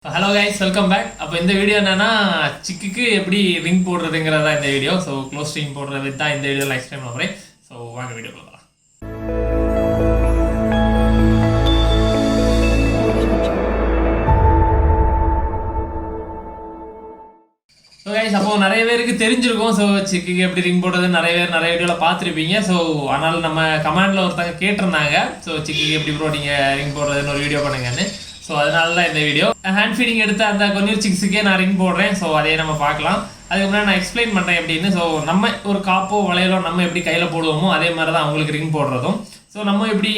Hello guys, welcome back. அப்போ இந்த video என்னன்னா சிக்குக்கு எப்படி ரிங் போடுறதுங்கிறதா இந்த வீடியோ. ஸோ க்ளோஸ் ரிங் போடுறது தான் இந்த வீடியோவில் எக்ஸ்பிளைன் பண்ண போகிறேன். ஸோ வாங்க வீடியோ பார்க்கலாம். ஸோ கைஸ், அப்போ நிறைய பேருக்கு தெரிஞ்சிருக்கும். ஸோ சிக்குக்கு எப்படி ரிங் போடுறது நிறைய பேர் நிறைய வீடியோவில் பார்த்துருப்பீங்க. ஸோ அதனால் நம்ம கமெண்டில் ஒருத்தங்க கேட்டிருந்தாங்க, ஸோ சிக்குக்கு எப்படி ப்ரோ நீங்கள் ரிங் போடுறதுன்னு ஒரு வீடியோ பண்ணுங்கன்னு. ஸோ அதனால தான் இந்த வீடியோ. ஹேண்ட் ஃபீடிங் எடுத்த அந்த கொன்னூர் சிக்ஸுக்கே நான் ரிங் போடுறேன். ஸோ அதே நம்ம பார்க்கலாம். அதுக்கு முன்னாடி நான் எக்ஸ்பிளைன் பண்ணுறேன் எப்படின்னு. ஸோ நம்ம ஒரு காப்போ வளையலோ நம்ம எப்படி கையில் போடுவோமோ அதே மாதிரி தான் அவங்களுக்கு ரிங் போடுறதும். ஸோ நம்ம எப்படி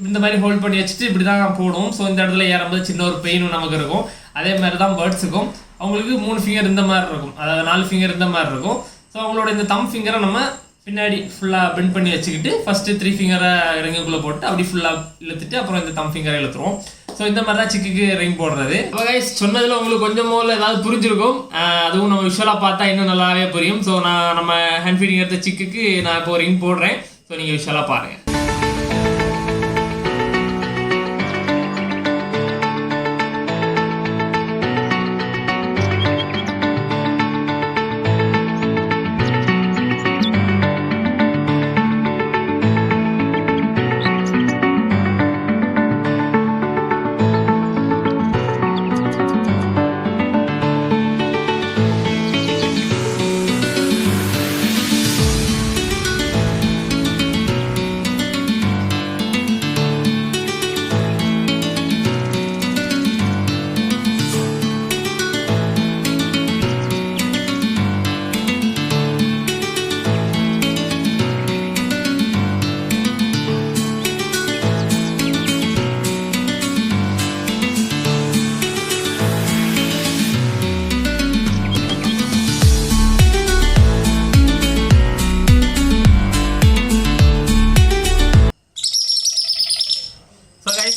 இந்த மாதிரி ஹோல்ட் பண்ணி வச்சுட்டு இப்படி தான் போடுவோம். ஸோ இந்த இடத்துல ஏறும்போது சின்ன ஒரு பெயினும் நமக்கு இருக்கும். அதே மாதிரி தான் பேர்ட்ஸுக்கும் அவங்களுக்கு 3 ஃபிங்கர் இந்த மாதிரி இருக்கும், அதாவது 4 ஃபிங்கர் இந்த மாதிரி இருக்கும். ஸோ அவங்களோட இந்த தம் ஃபிங்கரை நம்ம பின்னாடி ஃபுல்லாக பெண்ட் பண்ணி வச்சுக்கிட்டு ஃபஸ்ட்டு 3 ஃபிங்கரை ரிங்குக்குள்ளே போட்டு அப்படி ஃபுல்லாக இழுத்துட்டு அப்புறம் இந்த தம் ஃபிங்கரை இழுத்துருவோம். ஸோ இந்த மாதிரி தான் சிக்குக்கு ரிங் போடுறது. அப்போ கைஸ், சொன்னதில் உங்களுக்கு கொஞ்சம் முதல்ல ஏதாவது புரிஞ்சிருக்கும். அதுவும் நம்ம விஷுவலாக பார்த்தா இன்னும் நல்லாவே புரியும். ஸோ நம்ம ஹேண்ட் ஃபீடிங் எடுத்த சிக்குக்கு நான் இப்போ ரிங் போடுறேன். ஸோ நீங்கள் விஷுவலாக பாருங்கள்.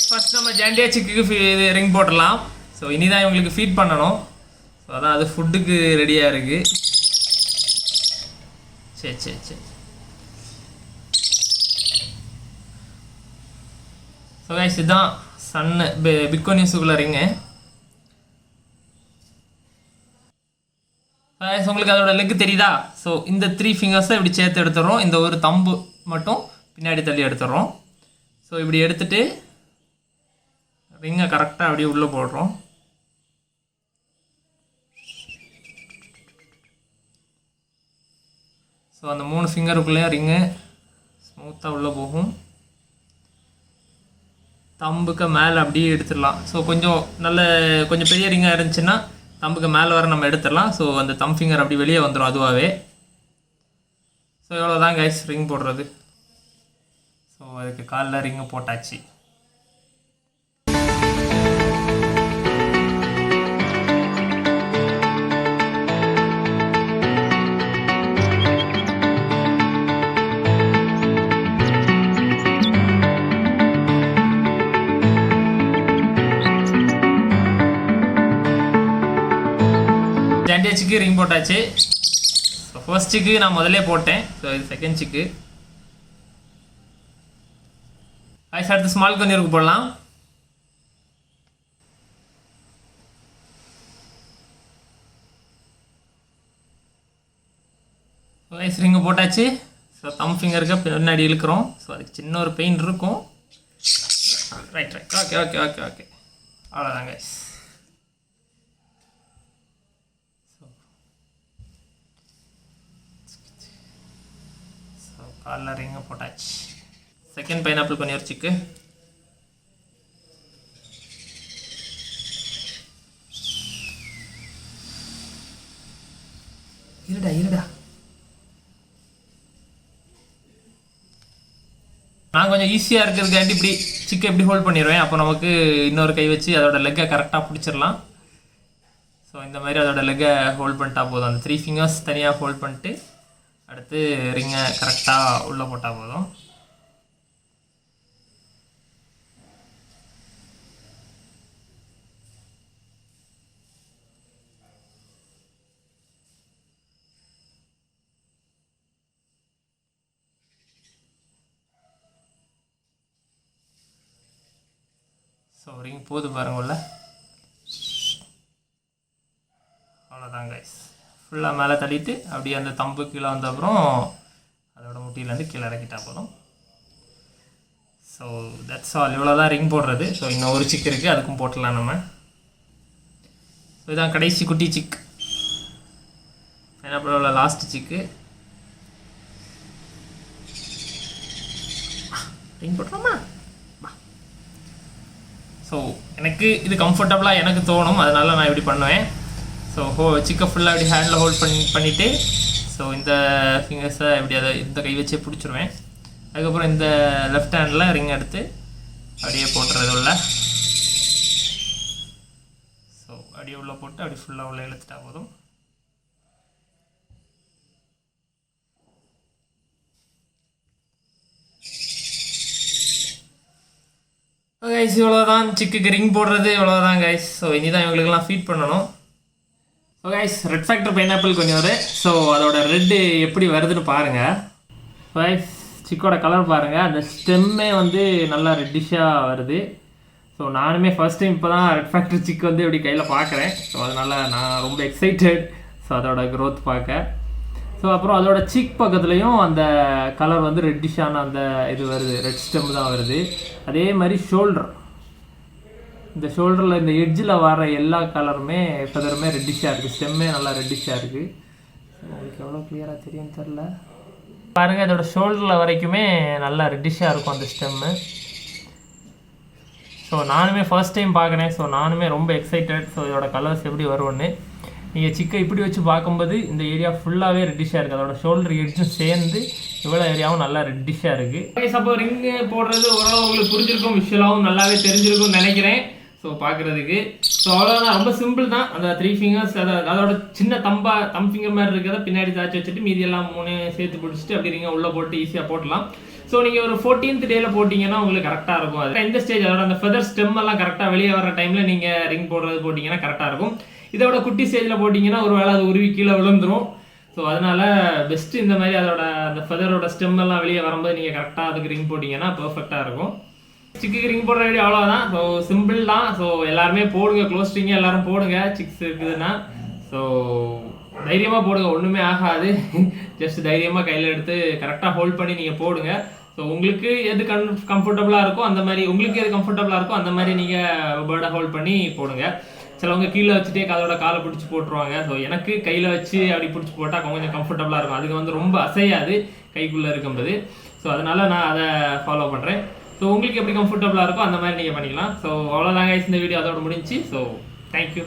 ஃபர்ஸ்ட் நம்ம ஜாண்டியா சிக்குக்கு ரிங் போட்டுடலாம். ஸோ இனிதான் இவங்களுக்கு ஃபீட் பண்ணணும். ஸோ அதான் அது ஃபுட்டுக்கு ரெடியாக இருக்குது. சரி சரி சரி. ஸோ கைஸ், இதுதான் சன்னு பிக்கோனியூஸுக்குள்ள ரிங்கு. உங்களுக்கு அதோட லெக் தெரியுதா? ஸோ இந்த 3 ஃபிங்கர்ஸை இப்படி சேர்த்து எடுத்துடுறோம். இந்த ஒரு தம்பு மட்டும் பின்னாடி தள்ளி எடுத்துடுறோம். ஸோ இப்படி எடுத்துட்டு ரிங்கை கரெக்டாக அப்படியே உள்ளே போடுறோம். ஸோ அந்த 3 ஃபிங்கருக்குள்ளேயே ரிங்கு ஸ்மூத்தாக உள்ளே போகும். தம்புக்கு மேலே அப்படியே எடுத்துடலாம். ஸோ கொஞ்சம் பெரிய ரிங்காக இருந்துச்சுன்னா தம்புக்கு மேலே வர நம்ம எடுத்துடலாம். ஸோ அந்த தம் ஃபிங்கர் அப்படி வெளியே வந்துடும் அதுவாகவே. ஸோ இவ்வளோ தான் கைஸ் ரிங் போடுறது. ஸோ அதுக்கு காலில் ரிங்கு போட்டாச்சு. ஜாண்டியா சிக்கு ரிங் போட்டாச்சு. ஸோ ஃபர்ஸ்ட் சிக்கு நான் முதல்ல போட்டேன். ஸோ இது செகண்ட் சிக்கு. ஐஸ் அடுத்து ஸ்மால் கொன்னூருக்கு போடலாம். ஐஸ் ரிங்கு போட்டாச்சு. ஸோ தம் ஃபிங்கருக்கு பின்னாடி இழுக்கிறோம். ஸோ அதுக்கு சின்ன ஒரு பெயின் இருக்கும். Right right. Okay okay okay okay. அவ்வளோதாங்க ஐஸ். காலில் ரிங்கு போட்டாச்சு. செகண்ட் பைனாப்பிள் கொன்னூர் சிக்கு. இருடா நான் கொஞ்சம் ஈஸியாக இருக்கிறதுக்காண்டி இப்படி சிக்கை எப்படி ஹோல்ட் பண்ணிடுவேன். அப்போ நமக்கு இன்னொரு கை வச்சு அதோட லெக்கை கரெக்டாக பிடிச்சிடலாம். ஸோ இந்த மாதிரி அதோட லெக்கை ஹோல்ட் பண்ணிட்டா போதும். அந்த 3 ஃபிங்கர்ஸ் தனியாக ஹோல்ட் பண்ணிட்டு அடுத்து ரிங்கை கரெக்டாக உள்ளே போட்டால் போதும். ஸோ ரிங் போது பாருங்க உள்ள. அவ்வளோதான் கைஸ். ஃபுல்லாக மேலே தள்ளிட்டு அப்படியே அந்த தம்பு கீழே வந்த அப்புறம் அதோட முட்டியிலேருந்து கீழே இறக்கிட்டா போதும். So that's all. இவ்வளோ தான் ரிங் போடுறது. ஸோ இன்னும் ஒரு சிக் இருக்குது, அதுக்கும் போட்டுடலாம் நம்ம. ஸோ இதான் கடைசி குட்டி சிக், பைனாப்பிள் உள்ள லாஸ்ட் சிக்கு. ரிங் போட்டுருமா? ஸோ எனக்கு இது கம்ஃபர்டபுளாக எனக்கு தோணும், அதனால நான் இப்படி பண்ணுவேன். ஸோ சிக்கை ஃபுல்லாக இப்படி ஹேண்டில் ஹோல்ட் பண்ணிவிட்டு ஸோ இந்த ஃபிங்கர்ஸை இப்படி அதை இந்த கை வச்சே பிடிச்சிருவேன். அதுக்கப்புறம் இந்த லெஃப்ட் ஹேண்டில் ரிங் எடுத்து அப்படியே போட்டுறது உள்ள. ஸோ அப்படியே உள்ளே போட்டு அப்படி ஃபுல்லாக உள்ளே இழுத்துட்டா போதும். கைஸ் இவ்வளோதான் சிக்குக்கு ரிங் போடுறது, இவ்வளோதான் கைஸ். ஸோ இனி தான் இவங்களுக்குலாம் ஃபீட் பண்ணணும். So guys red factor pineapple கொஞ்சம் வரும். ஸோ அதோட ரெட்டு எப்படி வருதுன்னு பாருங்கள். கைஸ் சிக்கோட கலர் பாருங்கள், அந்த ஸ்டெம்மே வந்து நல்லா ரெட்டிஷாக வருது. ஸோ நானுமே ஃபர்ஸ்ட் டைம் இப்போ தான் ரெட் ஃபேக்டர் சிக் வந்து இப்படி கையில் பார்க்குறேன். ஸோ அதனால் நான் ரொம்ப எக்ஸைட்டட் ஸோ அதோட க்ரோத் பார்க்க. ஸோ அப்புறம் அதோட சிக் பக்கத்துலேயும் அந்த கலர் வந்து ரெட்டிஷான அந்த இது வருது, ரெட் ஸ்டெம் தான் வருது. அதே மாதிரி ஷோல்டர், இந்த ஷோல்டரில் இந்த எட்ஜில் வர எல்லா கலருமே ஃபெதருமே ரெட்டிஷாக இருக்குது, ஸ்டெம்மே நல்லா ரெட்டிஷாக இருக்குது. உங்களுக்கு எவ்வளோ கிளியராக தெரியும்னு தெரில பாருங்கள். இதோட ஷோல்டரில் வரைக்குமே நல்லா ரெட்டிஷாக இருக்கும் அந்த ஸ்டெம்மு. ஸோ நானுமே ஃபர்ஸ்ட் டைம் பார்க்குறேன். ஸோ நானுமே ரொம்ப எக்ஸைட்டட். ஸோ இதோட கலர்ஸ் எப்படி வரும்னு நீங்கள் சிக்கை இப்படி வச்சு பார்க்கும்போது இந்த ஏரியா ஃபுல்லாகவே ரெட்டிஷாக இருக்குது. அதோட ஷோல்டர் எட்ஜும் சேர்ந்து இவ்வளோ ஏரியாவும் நல்லா ரெட்டிஷாக இருக்குது. அப்போ ரிங்கு போடுறது ஓரளவு உங்களுக்கு புரிஞ்சிருக்கும், விஷுவலாகவும் நல்லாவே தெரிஞ்சிருக்கும்னு நினைக்கிறேன். ஸோ பார்க்குறதுக்கு ஸோ அவ்வளோதான், ரொம்ப சிம்பிள் தான். அந்த 3 ஃபிங்கர்ஸ் அதோட சின்ன தம் ஃபிங்கர் மாதிரி இருக்கிறத பின்னாடி தாச்சி வச்சுட்டு மீதி எல்லாம் 3 சேர்த்து பிடிச்சிட்டு அப்படி ரிங்கை உள்ளே போட்டு ஈஸியாக போட்டலாம். ஸோ நீங்கள் ஒரு 14th டேயில் போட்டிங்கன்னா உங்களுக்கு கரெக்டாக இருக்கும். அது இந்த ஸ்டேஜ் அதோட அந்த ஃபெதர் ஸ்டெம் எல்லாம் கரெக்டாக வெளியே வர டைமில் நீங்கள் ரிங் போடுறது போட்டிங்கன்னா கரெக்டாக இருக்கும். இதோட குட்டி ஸ்டேஜில் போட்டிங்கன்னா ஒரு வேளை அது உருவி கீழே விழுந்துடும். ஸோ அதனால் பெஸ்ட்டு இந்த மாதிரி அதோட அந்த ஃபெதரோட ஸ்டெம் எல்லாம் வெளியே வரும்போது நீங்கள் கரெக்டாக அதுக்கு ரிங் போட்டிங்கன்னா பர்ஃபெக்டாக இருக்கும். சிக்குக்கு ரிங் போடுற வீடியோ அவ்வளோதான். ஸோ சிம்பிள் தான். ஸோ எல்லாருமே போடுங்க, க்ளோஸ் ரிங் எல்லாரும் போடுங்க சிக்ஸ் இருக்குதுன்னா. ஸோ தைரியமாக போடுங்க, ஒன்றுமே ஆகாது. ஜஸ்ட் தைரியமாக கையில் எடுத்து கரெக்டாக ஹோல்ட் பண்ணி நீங்கள் போடுங்க. ஸோ உங்களுக்கு எது கம்ஃபர்டபுளாக இருக்கோ அந்த மாதிரி, உங்களுக்கு எது கம்ஃபர்டபுளாக இருக்கோ அந்த மாதிரி நீங்கள் பேர்டை ஹோல்ட் பண்ணி போடுங்க. சிலவங்க கீழே வச்சுட்டே அதோட காலை பிடிச்சி போட்டுருவாங்க. ஸோ எனக்கு கையில் வச்சு அப்படி பிடிச்சி போட்டால் கொஞ்சம் கம்ஃபர்டபுளாக இருக்கும். அதுக்கு வந்து ரொம்ப அசையாது கைக்குள்ளே இருக்கும்போது. ஸோ அதனால் நான் அதை ஃபாலோ பண்ணுறேன். ஸோ உங்களுக்கு எப்படி கம்ஃபர்டபுளாக இருக்கோ அந்த மாதிரி நீங்கள் பண்ணிக்கலாம். ஸோ அவ்வளோதாங்க இந்த வீடியோ அதோட முடிஞ்சு. So thank you.